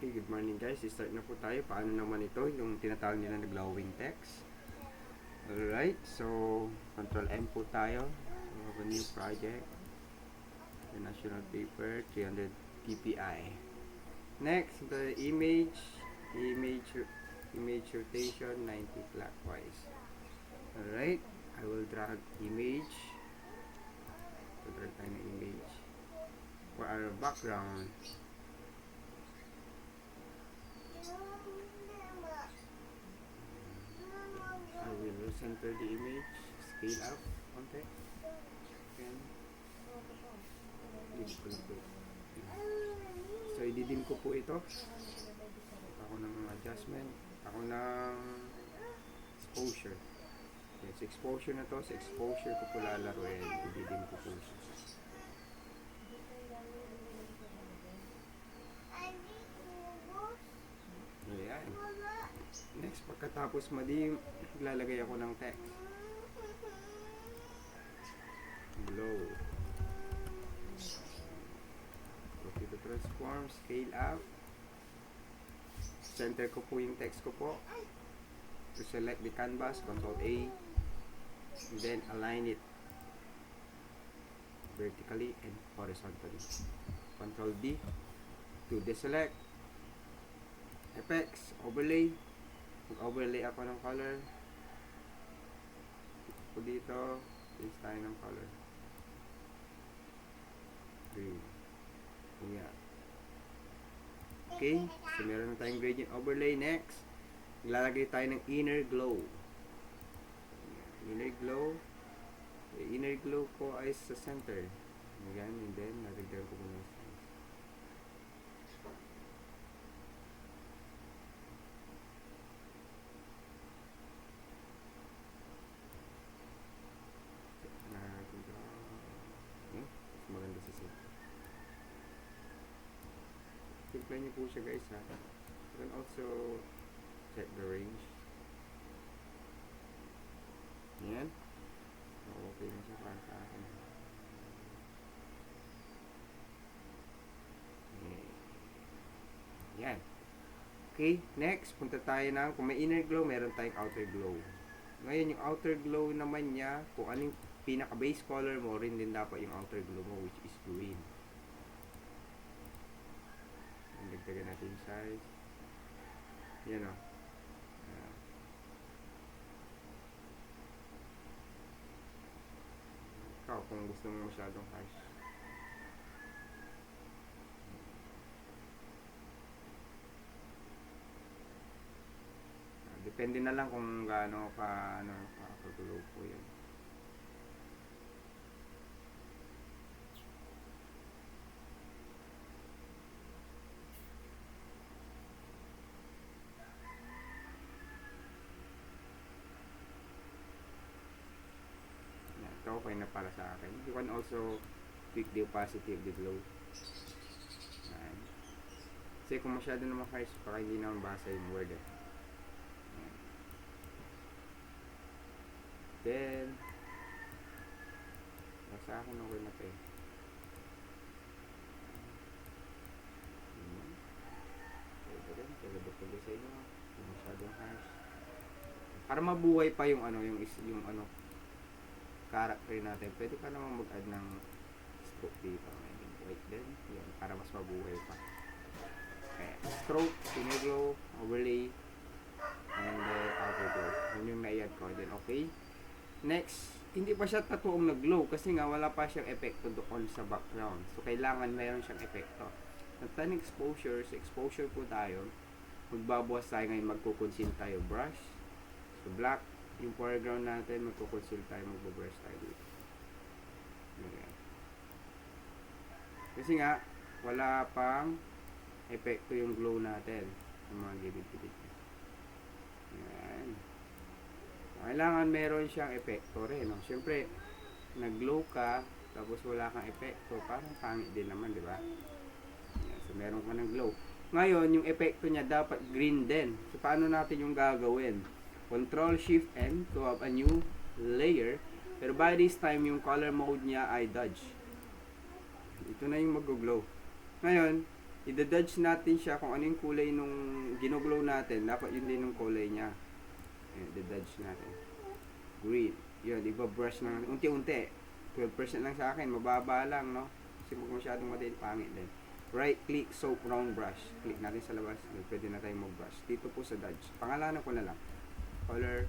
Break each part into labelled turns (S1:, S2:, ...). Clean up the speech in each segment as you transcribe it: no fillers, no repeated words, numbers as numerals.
S1: Okay, good morning guys. Start na po tayo. Paano naman ito? Yung tinatawag nila na glowing text. Alright, so Control M po tayo. So, have a new project. The national paper, 300 ppi. Next, the image rotation 90 clockwise. Alright, I will drag image. So, drag tayo ng image. For our background, I will center the image, scale up konti. Then, leave ko lang po. So, ididim ko po ito. Ako ng adjustment. Ako ng exposure. Yes, exposure na to. Sa exposure ko po lalaruin. Ididim ko po siya. Ayan. Next, pagkatapos madim, lalagay ako ng text. Glow. Go to transform, scale up. Center ko po yung text ko po. To select the canvas, Ctrl A. And then align it vertically and horizontally. Ctrl D. To deselect. Effects, overlay. Mag-overlay ako ng color. Ito dito, change tayo ng color. Green. Yeah. Okay, so meron na tayong gradient overlay. Next, ilalagay tayo ng inner glow. Inner glow. The inner glow ko ay sa center. Ayan, and then narigyan ko muna sa maganda sa set. Simple niyo po siya guys ha. You can also check the range. Yan. Okay na siya para sa akin. Yan. Okay, next, punta tayo ng, kung may inner glow, meron tayong outer glow. Ngayon, yung outer glow naman niya, kung anong pinaka-base color mo, rin din dapat yung outer glow mo, which is green. Dagdagan natin yung size. Yan o. Ikaw, kung gusto mo masyadong harsh. Depende na lang kung gaano ka, kakatulog po yun. Ito okay na para sa akin. You can also tweak the opacity of the glow. Ayan. Kasi kung masyado naman harsh, baka hindi naman basa yung word eh. Ayan. Then sa akin okay na ito eh. Ito rin, kalabot-kalabot sa inyo. Kung masyadong harsh, para mabuhay pa yung ano, yung character natin, pwede ka naman mag-add ng stroke dito. White din. Yan, para mas mabuhay pa. Okay. Stroke, inner glow, overlay, and outer glow. Yun yung na-add ko. Then, okay. Next, hindi pa siya totoong nag-glow kasi nga wala pa siyang epekto doon sa background. So, kailangan mayroon siyang epekto. At tayo exposure, sa exposure po tayo, magbabawas tayo ngayon, magkukonceal tayo brush. So, black, yung foreground natin, magkukonceal tayo, magbabrush tayo dito. Okay. Kasi nga, wala pang epekto yung glow natin ng mga gilid-gilid. Ayan. Kailangan meron siyang epekto rin. No? Siyempre, nag-glow ka, tapos wala kang epekto, parang pangit din naman, di ba? Ayan. So, meron ka ng glow. Ngayon, yung epekto niya dapat green din. So, paano natin yung gagawin? Ctrl-Shift-N to have a new layer. Pero by this time, yung color mode niya ay dodge. Ito na yung mag-glow. Ngayon, i-dodge natin siya kung ano yung kulay nung ginuglow natin. Dapat yun din yung kulay niya. Ayan, i-dodge natin. Green. Yun, iba-brush na unti-unti. 12% lang sa akin, mababa lang, no? Kasi huwag masyadong madaling pangit din. Right click, soap, round brush. Click natin sa labas. Pwede na tayong mag-brush. Dito po sa dodge. Pangalanan ko na lang. Color,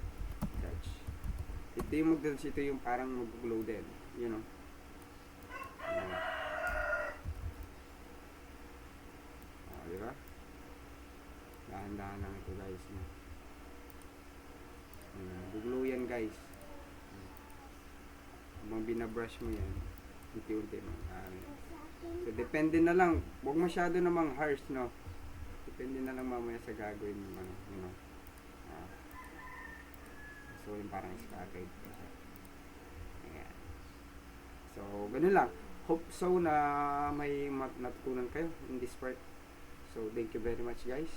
S1: dodge. Ito yung mag-dodge. Ito yung parang mag-glow din. You know? Ayan. Diba? Dahan-dahan lang ito guys. Mag-glow yan guys. Habang binabrush mo yan, unti-unti mo. So, depende na lang. Huwag masyado namang harsh, no? Depende na lang mamaya sa gagawin mo, ano, you know. So, yung parang scattered. Ayan. So, ganun lang. Hope so na may natutunan kayo in this part. So, thank you very much, guys.